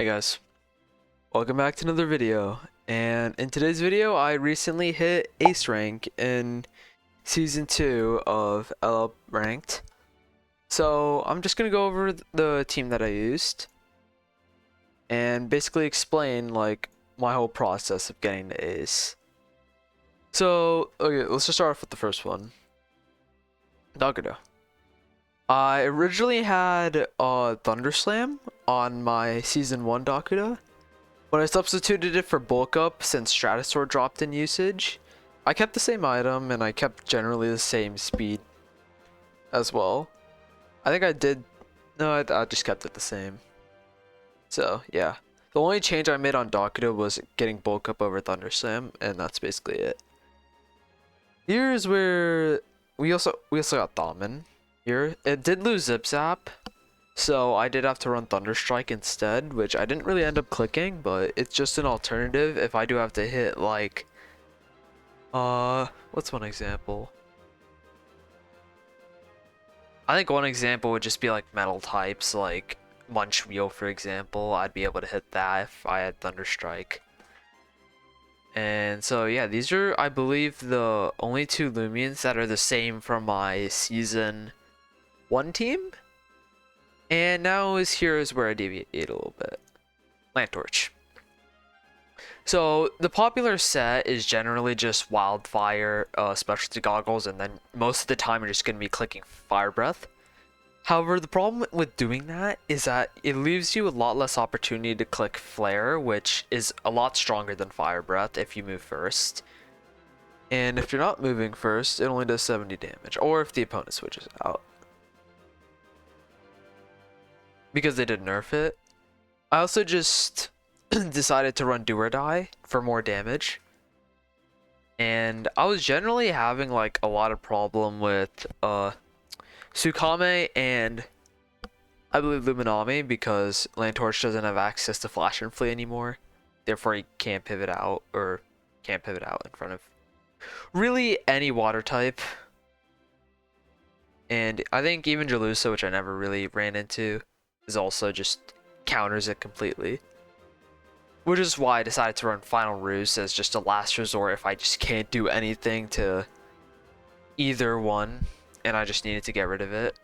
Hey guys, welcome back to another video, and in today's video I recently hit Ace Rank in Season 2 of LL Ranked. So I'm just going to go over the team that I used and basically explain like my whole process of getting to Ace. So, okay, let's just start off with the first one. Doggado. I originally had Thunderslam on my Season 1 Doggado. When I substituted it for Bulk Up since Stratosaur dropped in usage, I kept the same item and I kept generally the same speed as well. I think I did, no, I just kept it the same. So yeah, the only change I made on Doggado was getting Bulk Up over Thunderslam, and that's basically it. Here's where we also got Thamen. Here, it did lose Zip Zap, so I did have to run Thunderstrike instead, which I didn't really end up clicking, but it's just an alternative if I do have to hit like, what's one example? I think one example would just be like metal types, like Munch Wheel for example. I'd be able to hit that if I had Thunderstrike. And so yeah, these are, I believe, the only two Loomians that are the same from my Season 1 team. And now here is where I deviate a little bit. Lantorch. So the popular set is generally just Wildfire, Specialty Goggles, and then most of the time you're just going to be clicking Fire Breath. However, the problem with doing that is that it leaves you a lot less opportunity to click Flare, which is a lot stronger than Fire Breath if you move first. And if you're not moving first, it only does 70 damage, or if the opponent switches out. Because they did nerf it. I also just decided to run Do or Die for more damage. And I was generally having like a lot of problem with Tsukame and I believe Luminami, because Lantorch doesn't have access to Flash and Flee anymore. Therefore he can't pivot out, or can't pivot out in front of really any water type. And I think even Joltooth, which I never really ran into, is also just counters it completely. Which is why I decided to run Final Roost as just a last resort if I just can't do anything to either one and I just needed to get rid of it.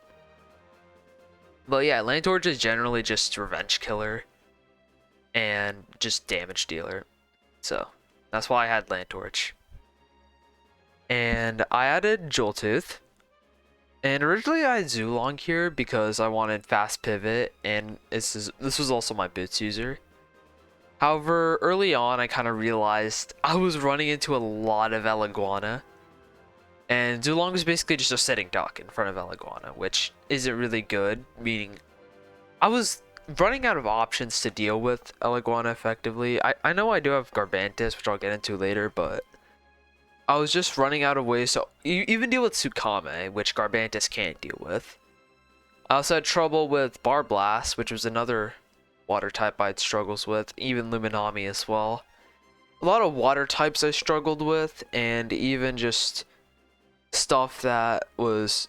But yeah, Lantorch is generally just revenge killer and just damage dealer. So that's why I had Lantorch. And I added Joltooth. And originally I had Zulong here because I wanted fast pivot, and this was also my boots user. However, early on I kind of realized I was running into a lot of Eliguana, and Zulong was basically just a sitting duck in front of Eliguana, which isn't really good, meaning I was running out of options to deal with Eliguana effectively. I know I do have Garbantis, which I'll get into later, but I was just running out of ways to even deal with Tsukame, which Garbantis can't deal with. I also had trouble with Bar Blast, which was another water type I had struggles with, even Luminami as well. A lot of water types I struggled with, and even just stuff that was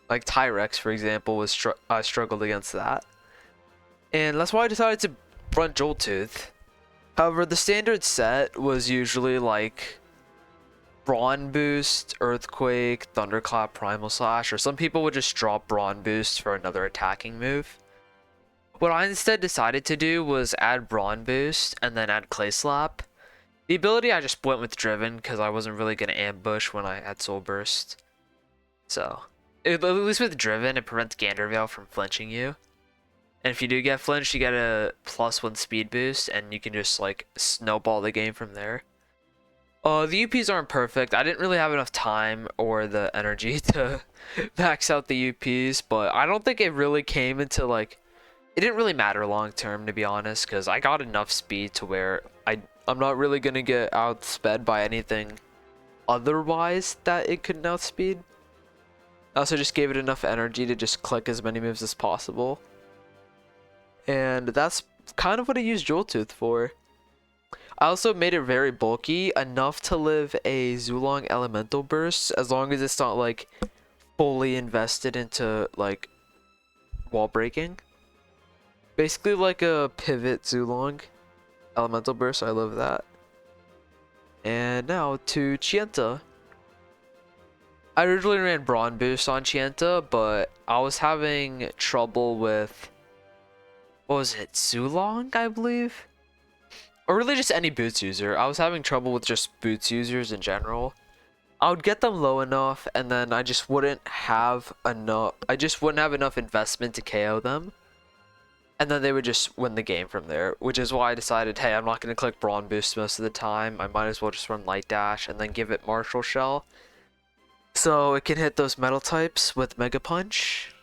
like Tyrex, for example, I struggled against that. And that's why I decided to run Joltooth. However, the standard set was usually like Brawn Boost, Earthquake, Thunderclap, Primal Slash, or some people would just drop Brawn Boost for another attacking move. What I instead decided to do was add Brawn Boost and then add Clay Slap. The ability I just went with Driven because I wasn't really going to ambush when I had Soul Burst. So, at least with Driven, it prevents Gandervale from flinching you. And if you do get flinched, you get a +1 speed boost, and you can just like snowball the game from there. The UPs aren't perfect. I didn't really have enough time or the energy to max out the UPs, but I don't think it really came into like, it didn't really matter long term, to be honest, because I got enough speed to where I'm not really going to get outsped by anything otherwise that it couldn't outspeed. I also just gave it enough energy to just click as many moves as possible. And that's kind of what I used Joltooth for. I also made it very bulky, enough to live a Zulong Elemental Burst, as long as it's not like fully invested into like wall breaking. Basically like a pivot Zulong. Elemental Burst, I love that. And now to Chienta. I originally ran Brawn Boost on Chienta, but I was having trouble with, what was it, Zulong, I believe? Or really just any boots user. I was having trouble with just boots users in general. I would get them low enough, and then I just wouldn't have enough. I just wouldn't have enough investment to KO them, and then they would just win the game from there. Which is why I decided, hey, I'm not going to click Brawn Boost most of the time. I might as well just run Light Dash and then give it Martial Shell, so it can hit those metal types with Mega Punch.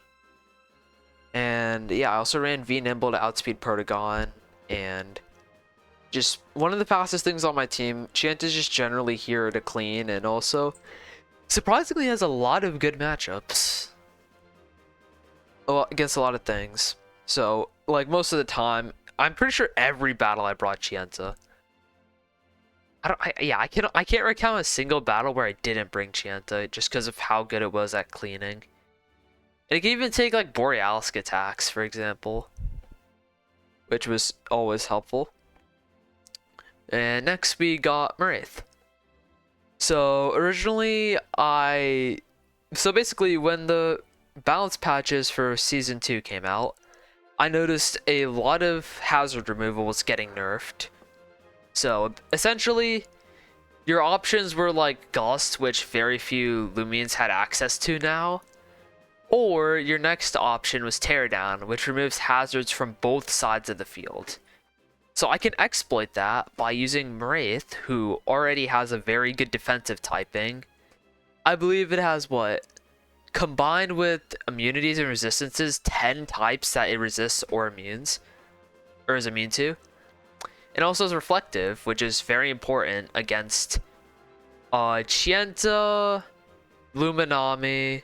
And yeah, I also ran V Nimble to outspeed Protagon, and just one of the fastest things on my team. Chienta's just generally here to clean, and also surprisingly has a lot of good matchups against a lot of things. So like most of the time, I'm pretty sure every battle I brought Chienta. I can't recount a single battle where I didn't bring Chienta just because of how good it was at cleaning. And it can even take like Borealisk attacks, for example, which was always helpful. And next we got Morraith. So originally so basically when the balance patches for season 2 came out, I noticed a lot of hazard removal was getting nerfed. So essentially your options were like Gust, which very few Loomians had access to now, or your next option was Teardown, which removes hazards from both sides of the field. So I can exploit that by using Morraith, who already has a very good defensive typing. I believe it has, what, combined with immunities and resistances, 10 types that it resists or immunes, or is immune to. It also is reflective, which is very important against Chienta, Luminami,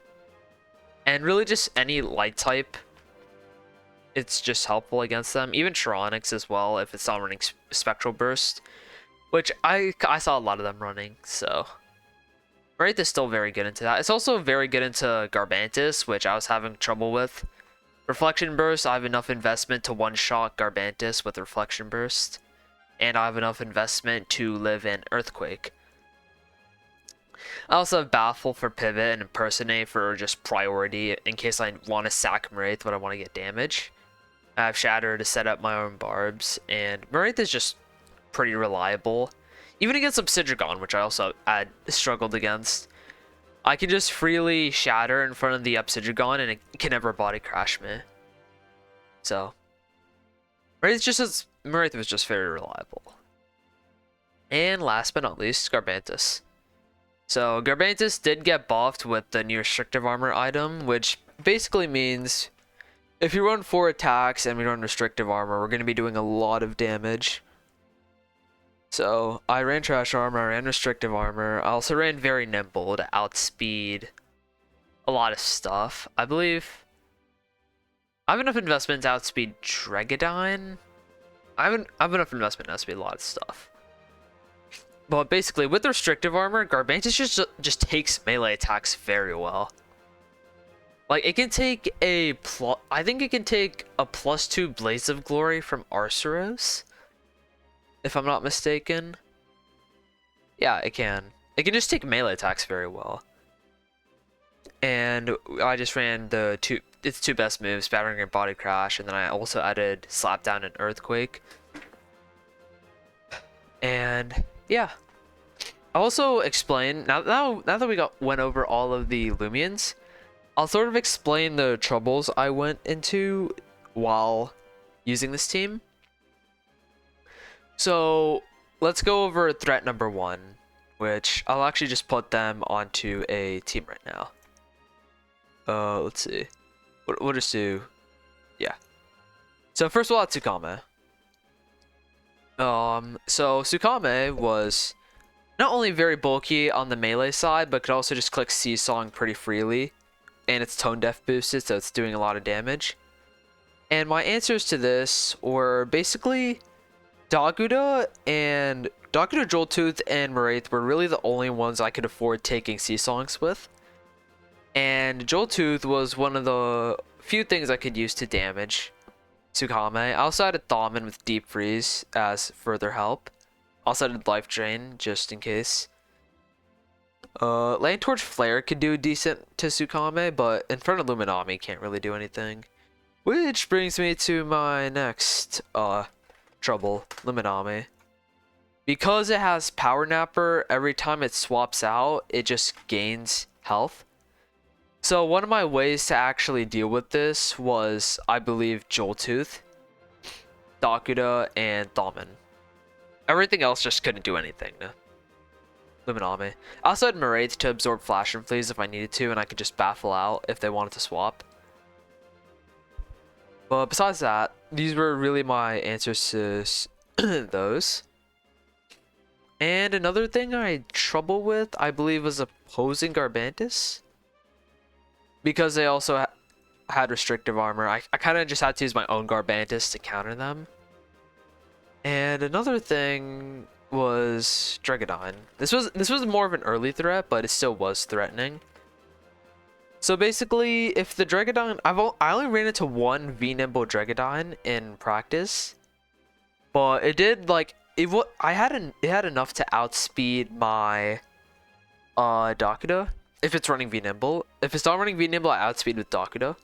and really just any light type. It's just helpful against them. Even Tronix as well, if it's not running Spectral Burst, which I saw a lot of them running, so Morraith is still very good into that. It's also very good into Garbantis, which I was having trouble with. Reflection Burst, I have enough investment to one-shot Garbantis with Reflection Burst, and I have enough investment to live in Earthquake. I also have Baffle for pivot and Impersonate for just priority in case I want to sack Morraith but I want to get damage. I have Shatter to set up my own barbs, and Morraith is just pretty reliable. Even against Obsidian, which I also struggled against. I can just freely Shatter in front of the Obsidian and it can never body crash me. So Morraith was just very reliable. And last but not least, Garbantis. So Garbantis did get buffed with the new restrictive armor item, which basically means if you run 4 attacks and we run restrictive armor, we're going to be doing a lot of damage. So I ran trash armor, I ran restrictive armor. I also ran very nimble to outspeed a lot of stuff. I believe I have enough investment to outspeed Dregadine. I have enough investment to outspeed a lot of stuff. But basically, with restrictive armor, Garbantis just takes melee attacks very well. Like, it can take I think it can take a +2 Blaze of Glory from Arceros, if I'm not mistaken. Yeah, it can. It can just take melee attacks very well. And I just ran its two best moves, Battering and Body Crash, and then I also added Slapdown and Earthquake. And yeah, I'll also explain now that we went over all of the Loomians, I'll sort of explain the troubles I went into while using this team. So let's go over threat number 1, which I'll actually just put them onto a team right now. Let's see. We'll just do, yeah. So first of all, Tsukame. So Tsukame was not only very bulky on the melee side, but could also just click Seesawing pretty freely, and it's tone deaf boosted, so it's doing a lot of damage. And my answers to this were basically Daguda, Joltooth, and Morraith were really the only ones I could afford taking Seesawings with. And Joltooth was one of the few things I could use to damage Tsukame. I also added Thaumin with Deep Freeze as further help. Also added Life Drain just in case. Lantorch Flare could do decent to Tsukame, but in front of Luminami can't really do anything. Which brings me to my next trouble, Luminami. Because it has Power Napper, every time it swaps out, it just gains health. So one of my ways to actually deal with this was, I believe, Joltooth, Dakuda, and Thaumin. Everything else just couldn't do anything. Luminami. I also had Morraith to absorb Flash and Freeze if I needed to, and I could just baffle out if they wanted to swap. But besides that, these were really my answers to those. And another thing I had trouble with, I believe, was opposing Garbantis. Because they also had restrictive armor, I kind of just had to use my own Garbantis to counter them. And another thing was Dregadine. This was more of an early threat, but it still was threatening. So basically, if the Dregadine, I only ran into one V-Nimble Dregadine in practice, but it did like it had enough to outspeed my Dakuda if it's running V-Nimble. If it's not running V-Nimble, I outspeed with Dakuda.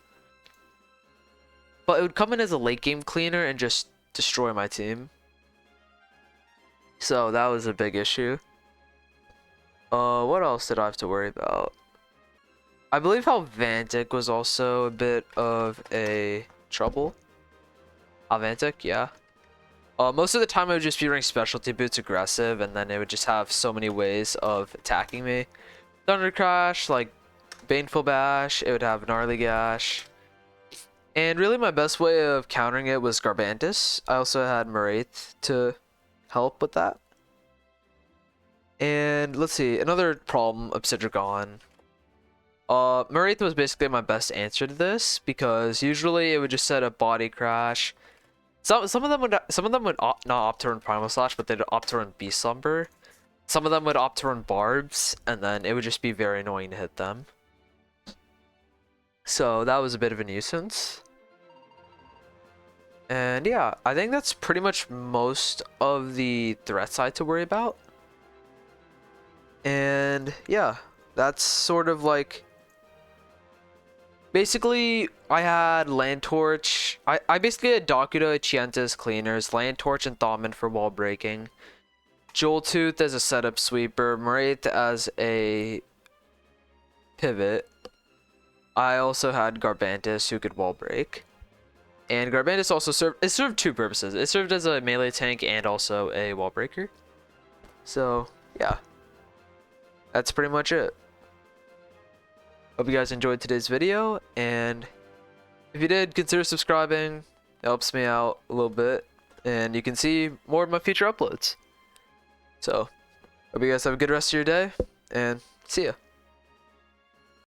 But it would come in as a late game cleaner and just destroy my team. So that was a big issue. What else did I have to worry about? I believe Halvantic was also a bit of a trouble. Halvantic, yeah. Most of the time I would just be running specialty boots aggressive, and then it would just have so many ways of attacking me. Thunder Crash, like Baneful Bash, it would have Gnarly Gash. And really my best way of countering it was Garbantis. I also had Morraith to help with that. And let's see, another problem, Obsidian. Morraith was basically my best answer to this, because usually it would just set up Body Crash. Some of them would not opt to run Primal Slash, but they'd opt to run Beast Slumber. Some of them would opt to run Barbs, and then it would just be very annoying to hit them. So that was a bit of a nuisance. And yeah, I think that's pretty much most of the threats I had to worry about. And yeah, that's sort of like... Basically, I had Lantorch. I basically had Dakuda, Chienta as cleaners, Lantorch and Thaumin for wall breaking, Joltooth as a setup sweeper, Morraith as a pivot. I also had Garbantis who could wall break. And Garbantis also served two purposes. It served as a melee tank and also a wall breaker. So, yeah. That's pretty much it. Hope you guys enjoyed today's video, and if you did, consider subscribing. It helps me out a little bit, and you can see more of my future uploads. So, hope you guys have a good rest of your day, and see ya.